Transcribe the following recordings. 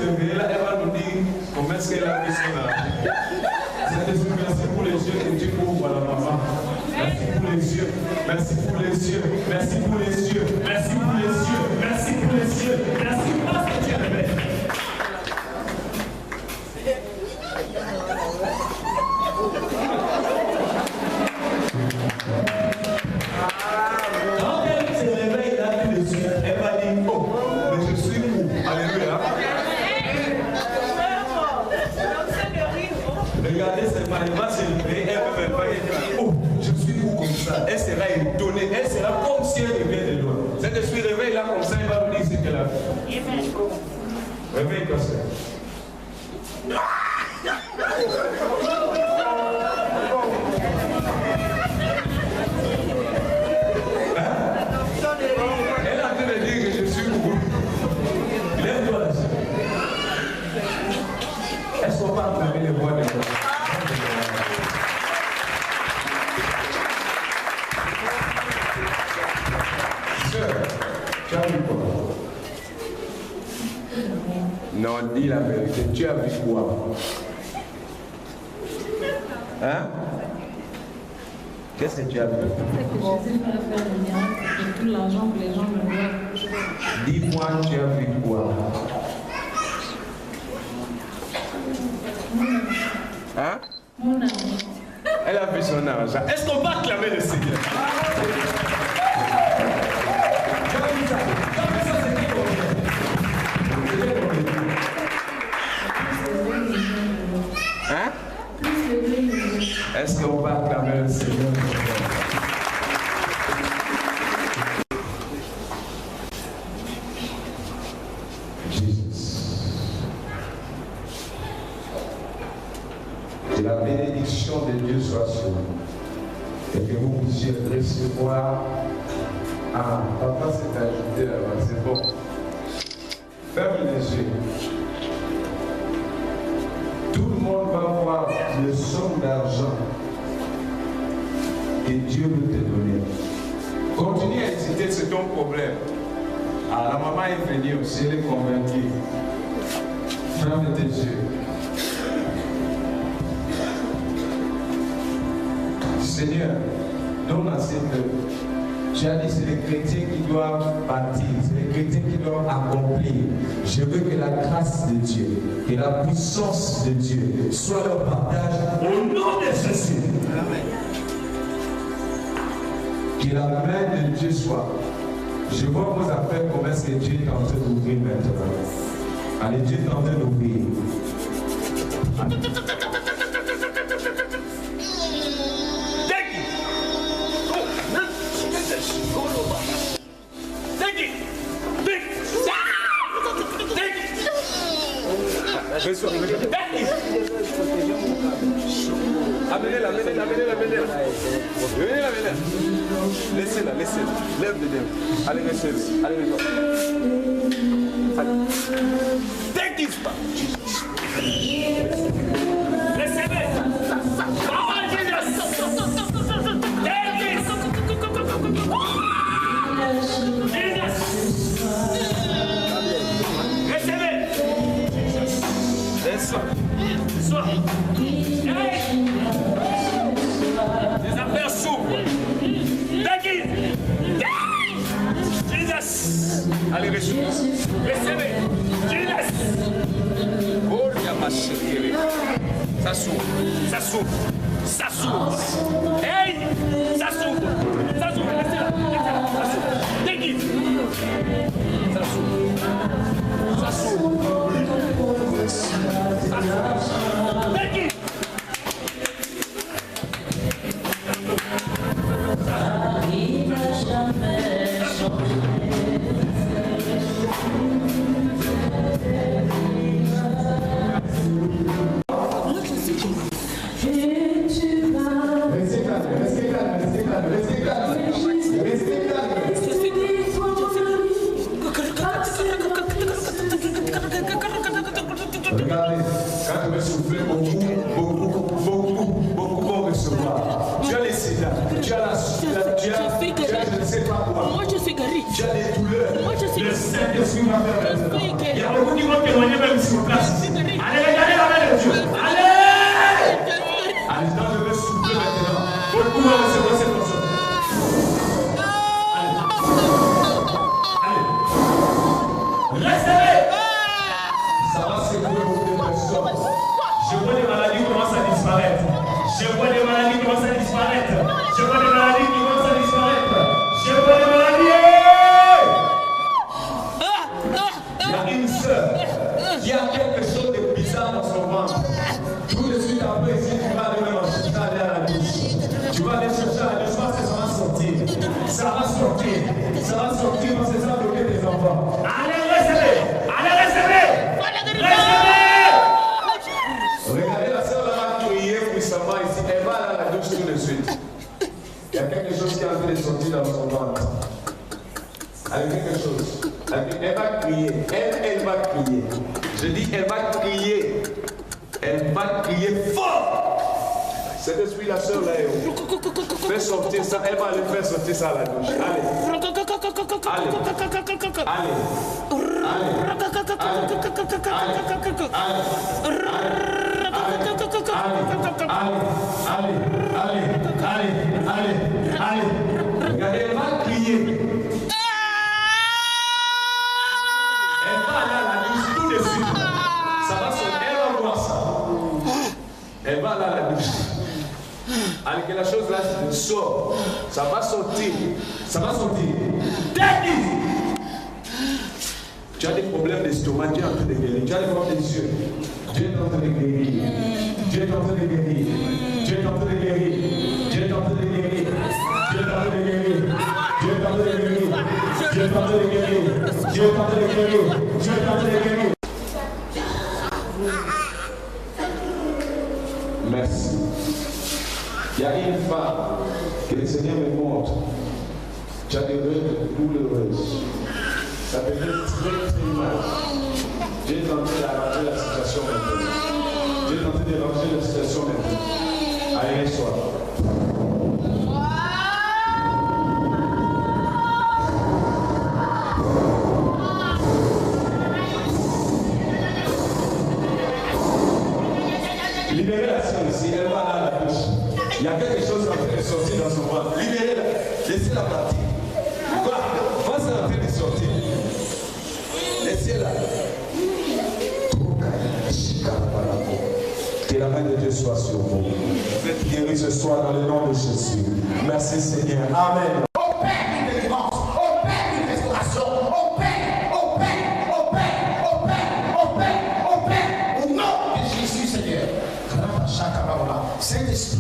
réveiller là, elle va nous dire comment est-ce qu'elle a vu cela. Merci pour les yeux que Dieu ouvre à la maman. Merci pour les yeux. Merci pour les yeux. Merci pour les yeux. Merci pour les yeux. Merci pour les yeux. Merci parce que Dieu réveille. Quand elle se réveille, elle a vu les yeux. Elle va dire, oh, mais je suis où? Alléluia. Regardez, c'est pas, elle va se lever, elle va faire pas, oh, je suis où comme ça? Elle sera étonnée, elle sera comme si elle revient de loin. Cette esprit réveille là comme ça, elle va nous dire ce qu'elle a fait. Réveille-toi, c'est. Elle a en train de dire que je suis où? Lève-toi là. Est-ce qu'on va fermer les voies de Dieu? Sœur, tu as vu quoi? Non, dis la vérité. Tu as vu quoi? Hein? Qu'est-ce que tu as vu? C'est que Jésus va faire le miracle et tout l'argent que les gens me doivent. Dis-moi, tu as vu quoi? Hein? Mon ami. Elle a vu son argent. Est-ce qu'on va acclamer le Seigneur? Hein? Est-ce qu'on va acclamer le Seigneur? Que la bénédiction de Dieu soit sur vous et que vous puissiez recevoir. Ah, papa s'est ajouté là-bas, c'est bon. Ferme les yeux. Tout le monde va voir le somme d'argent que Dieu veut te donner. Continue à hésiter, c'est ton problème. Ah, la maman est venue aussi, elle est convaincue. Ferme tes yeux. Seigneur, donne à cette œuvre. Tu as dit c'est les chrétiens qui doivent bâtir, c'est les chrétiens qui doivent accomplir. Je veux que la grâce de Dieu, que la puissance de Dieu soit leur partage au nom de Jésus. Amen. Que la main de Dieu soit. Je vois vos affaires, comment est-ce que Dieu est en train d'ouvrir maintenant. Allez, Dieu est en train d'ouvrir. Amenez-la. Laissez-la. Lève le dents. Allez, laissez-le. Allez, take this back. Laissez-le. Sois. Les affaires s'ouvrent. Jesus. Allez, recevez. Jesus. Oh, il y a ma chérie. Ça s'ouvre. Hey, ça s'ouvre. Laissez-la. Ça s'ouvre. Déguise. Ça s'ouvre. Regardez, quand je vais souffler, beaucoup vont recevoir. Tu as les sida, tu as je ne sais pas quoi. Moi je suis guéri. Tu as des douleurs. Moi je suis Le le Saint-Esprit va faire maintenant. Il y a beaucoup qui vont témoigner même sur place. Allez, regardez la main de Dieu. Allez! Allez, je vais souffler maintenant. Pour pouvoir recevoir cette personne. Allez. Recevez. Ça va secouer beaucoup de personnes. Je vois des maladies qui commencent à disparaître. Je vois des maladies qui commencent à disparaître. Je vois des maladies qui commencent à disparaître. Je vois des maladies. Il y a une sœur qui a quelque chose de bizarre dans son ventre. Tout de suite après, ici, tu vas aller à la douche. Tu vas aller chercher à la douche parce que ça va sortir. Ça va sortir. Ça va sortir parce que ça va bloquer tes enfants. Allez, recevez. Allez, recevez. Recevez. Regardez la sœur là qui criait puissamment ici. Elle va aller à la douche tout de suite. Il y a quelque chose qui est en train de sortir dans son ventre. Avec quelque chose. Elle va crier. Elle va crier. Je dis, elle va crier. Elle va crier fort. Cet esprit, la sœur là, fait sortir ça. Elle va aller faire sortir ça à la douche. Allez. Allez. Allez. Allez. Regardez, elle va crier. Elle va aller à la douche tout de suite. Ça va sortir. Elle va voir ça. Elle va aller à la douche. Allez, que la chose là sort. Ça va sortir. Ça va sortir. Tu as des problèmes d'estomac, Dieu est en train de guérir. Tu as des problèmes des yeux. Dieu est en train de guérir. Dieu est en train de guérir. Dieu est en train de guérir. Dieu est en train de guérir. Dieu est en train de guérir. Dieu est en train de guérir. Dieu est en train de guérir. Dieu est en train de guérir. Dieu est en train de guérir. Merci. Il y a une femme que le Seigneur me montre. Tu as des rêves douloureuses. Ça peut être très mal. Dieu est en train d'arranger la situation maintenant. Dieu est en train d'arranger la situation maintenant. Allez, soir. Libérez la sœur ici, elle va aller à la douche. Il y a quelque chose en train de sortir dans son ventre. Libérez-la, laissez-la partir. Quoi? Moi, c'est en train de sortir. Laissez-la. Que la main de Dieu soit sur vous. Vous êtes guéris ce soir dans le nom de Jésus. Merci Seigneur. Amen. Opère une délivrance, opère une restauration, opère. Au nom de Jésus Seigneur. Saint-Esprit,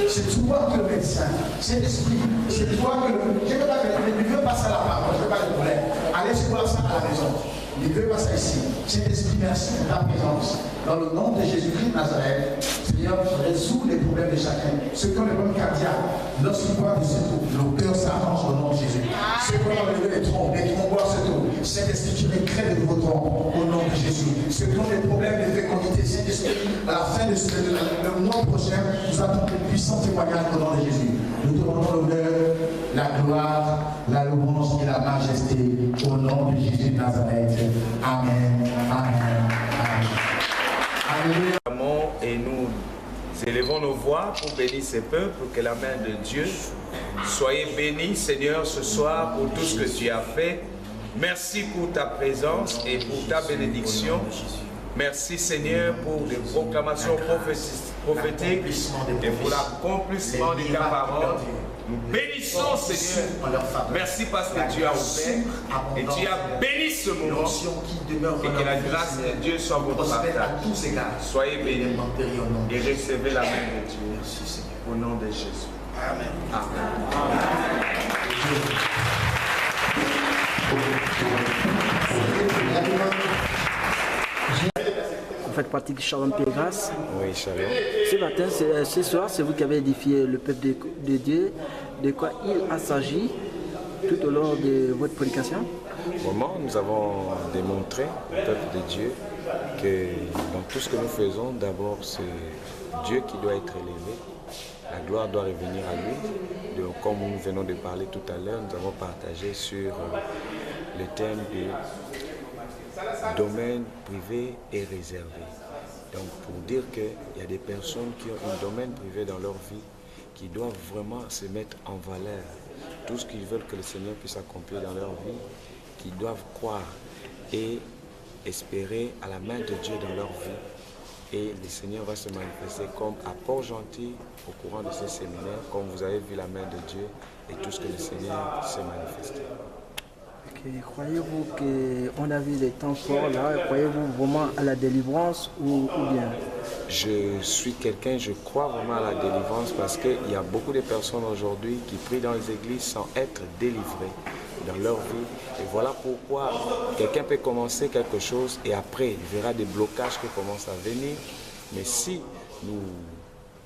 c'est toi que le médecin. Saint-Esprit, c'est toi que le... Je ne veux pas ça à la parole, je ne veux pas de problème. Allez sur ça à la maison. Ne veux pas ça ici. Saint-Esprit, merci de ta présence. Dans le nom de Jésus-Christ de Nazareth, Seigneur, résous les problèmes de chacun. Ceux qui ont les problèmes cardiaques, lorsqu'ils voient des secours, le cœur s'arrange au nom de Jésus. Ceux qui ont levé les tromboirs se trouvent. Saint-Esprit, tu les crées de nouveaux trompes au nom de Jésus. Ceux qui ont des problèmes de fécondité, Saint-Esprit, à la fin de le mois prochain, nous attendons de puissants témoignages au nom de Jésus. Nous te rendons l'honneur, la gloire, la louange et la majesté au nom de Jésus de Nazareth. Amen. Amen. Alléluia. Et nous élevons nos voix pour bénir ces peuples, que la main de Dieu. Soyez bénis, Seigneur, ce soir pour tout ce que tu as fait. Merci pour ta présence et pour ta bénédiction. Merci, Seigneur, pour les proclamations prophétiques et pour l'accomplissement de ta parole. Nous bénissons, Seigneur. Merci parce que tu as ouvert et tu as béni ce moment. Et que la grâce de Dieu soit votre partage. Soyez bénis et recevez la main de Dieu. Au nom de Jésus. Amen. Amen. Vous faites partie du Shalom Pied Grâce. Oui, Shalom. Ce matin, ce soir, c'est vous qui avez édifié le peuple de Dieu. De quoi il a s'agit tout au long de votre prédication? Vraiment, nous avons démontré au peuple de Dieu que dans tout ce que nous faisons, d'abord c'est Dieu qui doit être élevé. La gloire doit revenir à lui. Donc, comme nous venons de parler tout à l'heure, nous avons partagé sur le thème de domaine privé et réservé. Donc pour dire qu'il y a des personnes qui ont un domaine privé dans leur vie qui doivent vraiment se mettre en valeur. Tout ce qu'ils veulent que le Seigneur puisse accomplir dans leur vie, qui doivent croire et espérer à la main de Dieu dans leur vie. Et le Seigneur va se manifester comme à Port-Gentil au courant de ce séminaire, comme vous avez vu la main de Dieu et tout ce que le Seigneur s'est manifesté. Okay. Croyez-vous qu'on a vu des temps forts là? Croyez-vous vraiment à la délivrance ou bien? Je suis quelqu'un, je crois vraiment à la délivrance parce qu'il y a beaucoup de personnes aujourd'hui qui prient dans les églises sans être délivrées dans leur vie. Et voilà pourquoi quelqu'un peut commencer quelque chose et après il verra des blocages qui commencent à venir. Mais si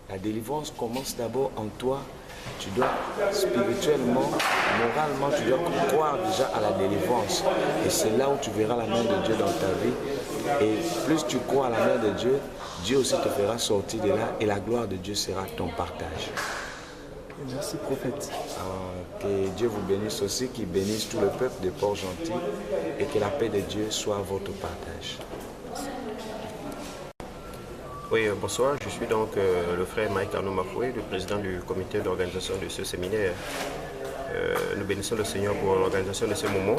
la délivrance commence d'abord en toi, tu dois spirituellement, moralement, tu dois croire déjà à la délivrance. Et c'est là où tu verras la main de Dieu dans ta vie. Et plus tu crois à la main de Dieu, Dieu aussi te fera sortir de là et la gloire de Dieu sera ton partage. Merci prophète. Que Dieu vous bénisse aussi, qu'il bénisse tout le peuple de Port-Gentil et que la paix de Dieu soit votre partage. Oui, bonsoir, je suis donc le frère Mike Arnaud Mafoué, le président du comité d'organisation de ce séminaire. Nous bénissons le Seigneur pour l'organisation de ce moment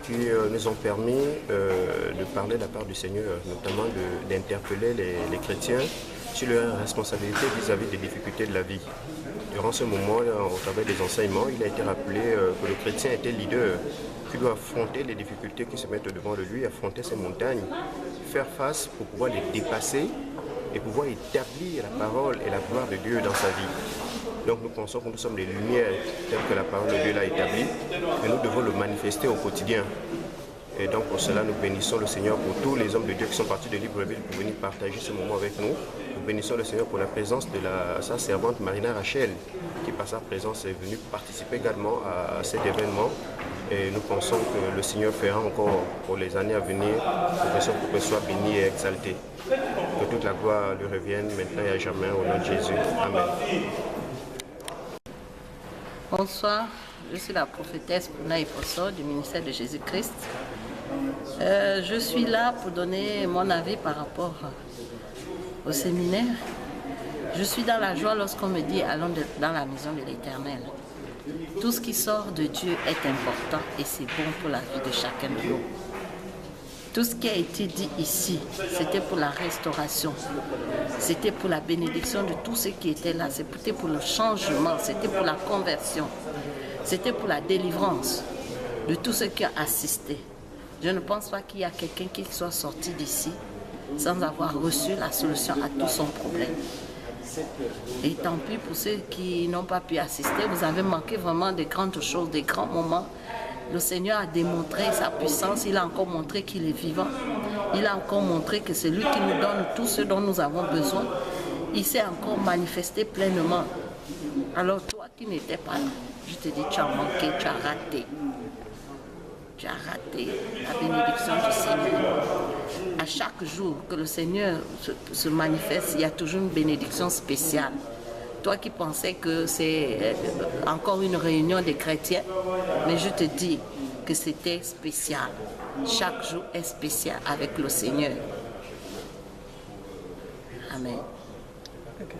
qui nous ont permis de parler de la part du Seigneur, notamment d'interpeller les chrétiens sur leur responsabilité vis-à-vis des difficultés de la vie. Durant ce moment, au travers des enseignements, il a été rappelé que le chrétien était leader, qui doit affronter les difficultés qui se mettent devant de lui, affronter ces montagnes, faire face pour pouvoir les dépasser et pouvoir établir la parole et la gloire de Dieu dans sa vie. Donc nous pensons que nous sommes les lumières telles que la parole de Dieu l'a établie et nous devons le manifester au quotidien. Et donc pour cela, nous bénissons le Seigneur pour tous les hommes de Dieu qui sont partis de Libreville pour venir partager ce moment avec nous. Nous bénissons le Seigneur pour la présence de sa servante Marina Rachel, qui par sa présence est venue participer également à cet événement. Et nous pensons que le Seigneur fera encore pour les années à venir pour que son peuple soit béni et exalté. Que toute la gloire lui revienne maintenant et à jamais au nom de Jésus. Amen. Bonsoir, je suis la prophétesse Puna Ifoso du ministère de Jésus-Christ. Je suis là pour donner mon avis par rapport au séminaire. Je suis dans la joie lorsqu'on me dit allons dans la maison de l'Éternel. Tout ce qui sort de Dieu est important et c'est bon pour la vie de chacun de nous. Tout ce qui a été dit ici, c'était pour la restauration, c'était pour la bénédiction de tous ceux qui étaient là, c'était pour le changement, c'était pour la conversion, c'était pour la délivrance de tous ceux qui ont assisté. Je ne pense pas qu'il y a quelqu'un qui soit sorti d'ici sans avoir reçu la solution à tout son problème. Et tant pis pour ceux qui n'ont pas pu assister, vous avez manqué vraiment de grandes choses, des grands moments. Le Seigneur a démontré sa puissance, il a encore montré qu'il est vivant. Il a encore montré que c'est lui qui nous donne tout ce dont nous avons besoin. Il s'est encore manifesté pleinement. Alors toi qui n'étais pas là, je te dis, tu as manqué, tu as raté. Tu as raté la bénédiction du Seigneur. À chaque jour que le Seigneur se manifeste, il y a toujours une bénédiction spéciale. Toi qui pensais que c'est encore une réunion des chrétiens, mais je te dis que c'était spécial. Chaque jour est spécial avec le Seigneur. Amen. Okay.